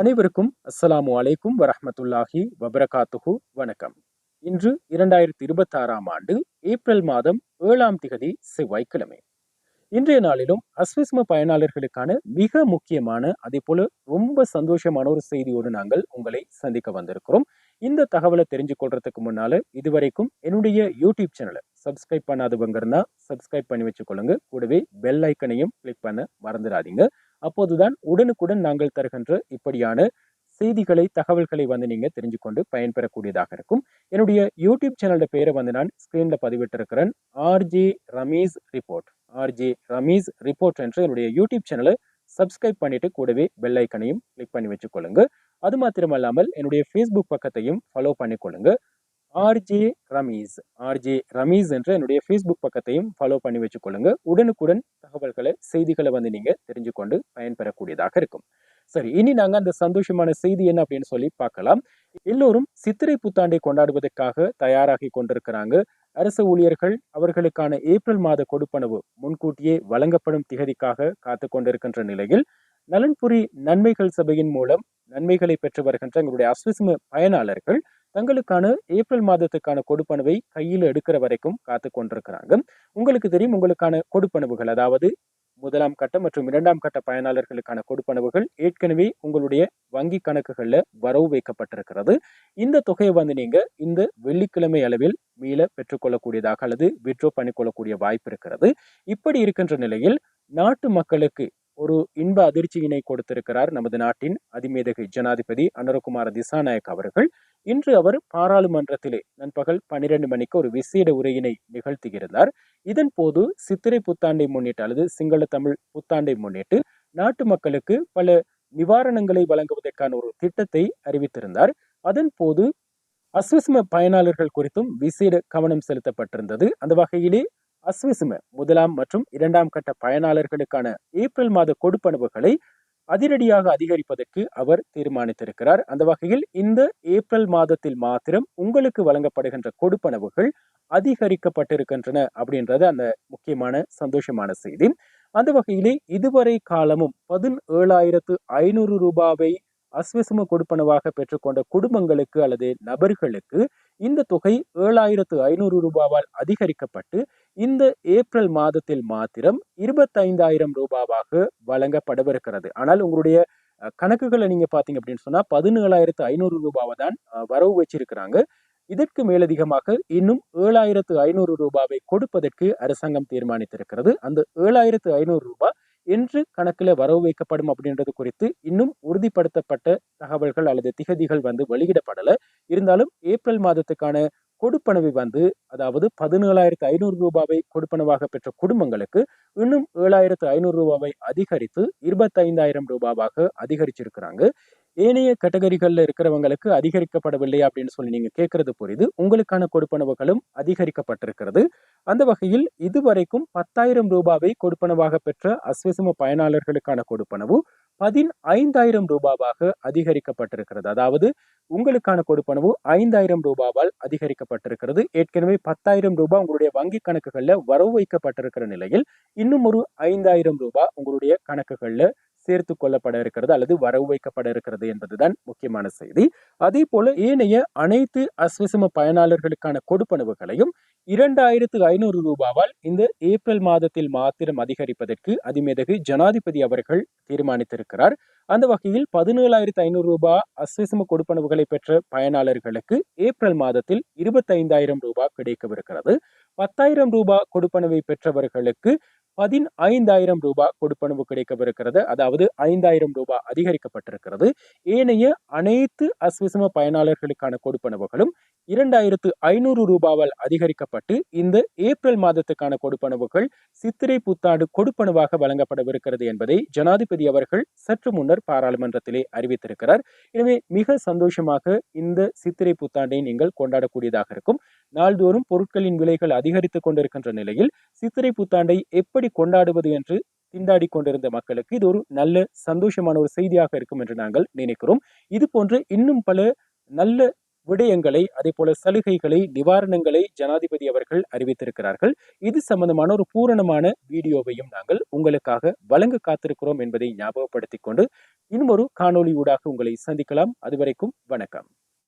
அனைவருக்கும் அஸ்ஸலாமு அலைக்கும் வரஹ்மத்துல்லாஹி வபரகாத்துஹு. வணக்கம். இன்று 2026ஆம் ஆண்டு ஏப்ரல் மாதம் 7ஆம் திகதி செவ்வாய்க்கிழமை. இன்றைய நாளிலும் அஸ்விஸ்ம பயனாளர்களுக்கான மிக முக்கியமான அதே போல ரொம்ப சந்தோஷமான ஒரு செய்தியோடு நாங்கள் உங்களை சந்திக்க வந்திருக்கிறோம். இந்த தகவலை தெரிஞ்சு கொள்றதுக்கு முன்னால இதுவரைக்கும் என்னுடைய யூடியூப் சேனலை சப்ஸ்கிரைப் பண்ணாதவங்க இருந்தா சப்ஸ்கிரைப் பண்ணி வச்சுக்கொள்ளுங்க. கூடவே பெல் ஐக்கனையும் கிளிக் பண்ண மறந்துடாதீங்க. அப்போதுதான் உடனுக்குடன் நாங்கள் தருகின்ற இப்படியான செய்திகளை தகவல்களை நீங்க தெரிஞ்சு கொண்டு பயன்பெறக்கூடியதாக இருக்கும். என்னுடைய யூடியூப் சேனலோட பேரை நான் ஸ்கிரீன்ல பதிவிட்டிருக்கிறேன். RJ Ramees report. RJ Ramees report என்ற என்னுடைய யூடியூப் சேனலை சப்ஸ்கிரைப் பண்ணிட்டு கூடவே பெல் ஐக்கனையும் கிளிக் பண்ணி வச்சுக்கொள்ளுங்க. அது மாத்திரமல்லாமல் என்னுடைய ஃபேஸ்புக் பக்கத்தையும் ஃபாலோ பண்ணிக்கொள்ளுங்க. ஆர்ஜே ரமீஸ். ஆர்ஜே ரமீஸ் என்ற என்னுடைய ஃபேஸ்புக் பக்கத்தையும் ஃபாலோ பண்ணி வச்சுக்கொள்ளுங்க. உடனுக்குடன் தகவல்களை செய்திகளை நீங்க தெரிஞ்சு கொண்டு பயன்பெறக்கூடியதாக இருக்கும். சரி, இனி நாங்க அந்த சந்தோஷமான செய்தி என்ன அப்படின்னு சொல்லி பார்க்கலாம். எல்லோரும் சித்திரை புத்தாண்டை கொண்டாடுவதற்காக தயாராகி கொண்டிருக்கிறாங்க. அரசு ஊழியர்கள் அவர்களுக்கான ஏப்ரல் மாத கொடுப்பனவு முன்கூட்டியே வழங்கப்படும் திகதிக்காக காத்து கொண்டிருக்கின்ற நிலையில் நலன்புரி நன்மைகள் சபையின் மூலம் நன்மைகளை பெற்று வருகின்ற எங்களுடைய அஸ்விஸ்ம பயனாளர்கள் தங்களுக்கான ஏப்ரல் மாதத்துக்கான கொடுப்பனவை கையில் எடுக்கிற வரைக்கும் காத்து கொண்டிருக்கிறாங்க. உங்களுக்கு தெரியும், உங்களுக்கான கொடுப்பனவுகள், அதாவது முதலாம் கட்ட மற்றும் இரண்டாம் கட்ட பயனாளர்களுக்கான கொடுப்பனவுகள் ஏற்கனவே உங்களுடைய வங்கி கணக்குகள்ல வரவு வைக்கப்பட்டிருக்கிறது. இந்த தொகையை நீங்க இந்த வெள்ளிக்கிழமை அளவில் மீள பெற்றுக்கொள்ளக்கூடியதாக அல்லது விட்ரோ பண்ணிக்கொள்ளக்கூடிய வாய்ப்பு இருக்கிறது. இப்படி இருக்கின்ற நிலையில் நாட்டு மக்களுக்கு ஒரு இன்ப அதிர்ச்சியினை கொடுத்திருக்கிறார் நமது நாட்டின் அதிமேதகு ஜனாதிபதி அனுரகுமார திசாநாயக் அவர்கள். இன்று அவர் பாராளுமன்றத்திலே நண்பகல் 12 மணிக்கு ஒரு விசேட உரையினை நிகழ்த்தியிருந்தார். இதன் போது சித்திரை புத்தாண்டை முன்னிட்டு அல்லது சிங்கள தமிழ் புத்தாண்டை முன்னிட்டு நாட்டு மக்களுக்கு பல நிவாரணங்களை வழங்குவதற்கான ஒரு திட்டத்தை அறிவித்திருந்தார். அதன் போது அஸ்விஸ்ம பயனாளர்கள் குறித்தும் விசேட கவனம் செலுத்தப்பட்டிருந்தது. அந்த வகையிலே அஸ்விஸ்ம முதலாம் மற்றும் இரண்டாம் கட்ட பயனாளர்களுக்கான ஏப்ரல் மாத கொடுப்பனவுகளை அதிரடியாக அதிகரிப்பதற்கு அவர் தீர்மானித்திருக்கிறார். அந்த வகையில் இந்த ஏப்ரல் மாதத்தில் மாத்திரம் உங்களுக்கு வழங்கப்படுகின்ற கொடுப்பனவுகள் அதிகரிக்கப்பட்டிருக்கின்றன அப்படின்றது அந்த முக்கியமான சந்தோஷமான செய்தி. அந்த வகையிலே இதுவரை காலமும் 17,500 ரூபாவை அஸ்விஸ்ம கொடுப்பனவாக பெற்றுக்கொண்ட குடும்பங்களுக்கு அல்லது நபர்களுக்கு இந்த தொகை 7,500 ரூபாவால் அதிகரிக்கப்பட்டு இந்த ஏப்ரல் மாதத்தில் மாத்திரம் 25,000 ரூபாவாக வழங்கப்படவிருக்கிறது. ஆனால் உங்களுடைய கணக்குகளை நீங்க பாத்தீங்க அப்படின்னு சொன்னா 17,500 ரூபாவை தான் வரவு வச்சிருக்கிறாங்க. இதற்கு மேலதிகமாக இன்னும் 7,500 ரூபாவை கொடுப்பதற்கு அரசாங்கம் தீர்மானித்திருக்கிறது. அந்த 7,500 ரூபாய் என்று கணக்கில் வரவு வைக்கப்படும் அப்படின்றது குறித்து இன்னும் உறுதிப்படுத்தப்பட்ட தகவல்கள் அல்லது திகதிகள் வெளியிடப்படல. இருந்தாலும் ஏப்ரல் மாதத்துக்கான கொடுப்பனவை அதாவது 17,500 ரூபாவை கொடுப்பனவாக பெற்ற குடும்பங்களுக்கு இன்னும் 7,500 ரூபாவை அதிகரித்து 25,000 ரூபாவாக அதிகரிச்சிருக்கிறாங்க. ஏனைய கேட்டகரிகள்ல இருக்கிறவங்களுக்கு அதிகரிக்கப்படவில்லை அப்படின்னு சொல்லி நீங்க கேட்கறது புரியுது. உங்களுக்கான கொடுப்பனவுகளும் அதிகரிக்கப்பட்டிருக்கிறது. அந்த வகையில் இதுவரைக்கும் 10,000 ரூபாவை கொடுப்பனவாக பெற்ற அஸ்விஸ்ம பயனாளர்களுக்கான கொடுப்பனவு 15,000 ரூபாவாக அதிகரிக்கப்பட்டிருக்கிறது. அதாவது உங்களுக்கான கொடுப்பனவு 5,000 ரூபாவால் அதிகரிக்கப்பட்டிருக்கிறது. ஏற்கனவே 10,000 ரூபாய் உங்களுடைய வங்கி கணக்குகள்ல வரவு வைக்கப்பட்டிருக்கிற நிலையில் இன்னும் ஒரு 5,000 ரூபாய் உங்களுடைய கணக்குகள்ல சேர்த்து கொள்ளப்பட இருக்கிறது அல்லது வரவு வைக்கப்பட இருக்கிறது என்பதுதான் முக்கியமான செய்தி. அதே போல ஏனைய அனைத்து அஸ்விஸ்ம பயனாளர்களுக்கான கொடுப்பனவுகளையும் 2,500 ரூபாவால் இந்த ஏப்ரல் மாதத்தில் மாத்திரம் அதிகரிப்பதற்கு அதிமேதகு ஜனாதிபதி அவர்கள் தீர்மானித்திருக்கிறார். அந்த வகையில் 17,500 ரூபாய் அஸ்விஸ்ம கொடுப்பனவுகளை பெற்ற பயனாளர்களுக்கு ஏப்ரல் மாதத்தில் 25,000 ரூபாய் கிடைக்கவிருக்கிறது. 10,000 ரூபாய் கொடுப்பனவை பெற்றவர்களுக்கு 15,000 ரூபாய் கொடுப்பனவு கிடைக்கவிருக்கிறது. அதாவது 5,000 ரூபாய் அதிகரிக்கப்பட்டிருக்கிறது. ஏனைய அனைத்து அஸ்விஸ்ம பயனாளர்களுக்கான கொடுப்பனவுகளும் 2,500 ரூபாவால் அதிகரிக்கப்பட்டு இந்த ஏப்ரல் மாதத்துக்கான கொடுப்பனவுகள் சித்திரை புத்தாண்டு கொடுப்பனவாக வழங்கப்படவிருக்கிறது என்பதை ஜனாதிபதி அவர்கள் சற்று முன்னர் பாராளுமன்றத்திலே அறிவித்திருக்கிறார். எனவே மிக சந்தோஷமாக இந்த சித்திரை புத்தாண்டை நீங்கள் கொண்டாடக்கூடியதாக இருக்கும். நாள்தோறும் பொருட்களின் விலைகள் அதிகரித்துக் கொண்டிருக்கின்ற நிலையில் சித்திரை புத்தாண்டை எப்படி கொண்டாடுவது என்று திண்டாடி கொண்டிருந்த மக்களுக்கு இது ஒரு நல்ல சந்தோஷமான ஒரு செய்தியாக இருக்கும் என்று நாங்கள் நினைக்கிறோம். இது போன்ற இன்னும் பல நல்ல விடயங்களை, அதே போல சலுகைகளை, நிவாரணங்களை ஜனாதிபதி அவர்கள் அறிவித்திருக்கிறார்கள். இது சம்பந்தமான ஒரு பூரணமான வீடியோவையும் நாங்கள் உங்களுக்காக வழங்க காத்திருக்கிறோம் என்பதை ஞாபகப்படுத்திக் கொண்டு இன்னும் ஒரு காணொளி ஊடாக உங்களை சந்திக்கலாம். அதுவரைக்கும் வணக்கம்.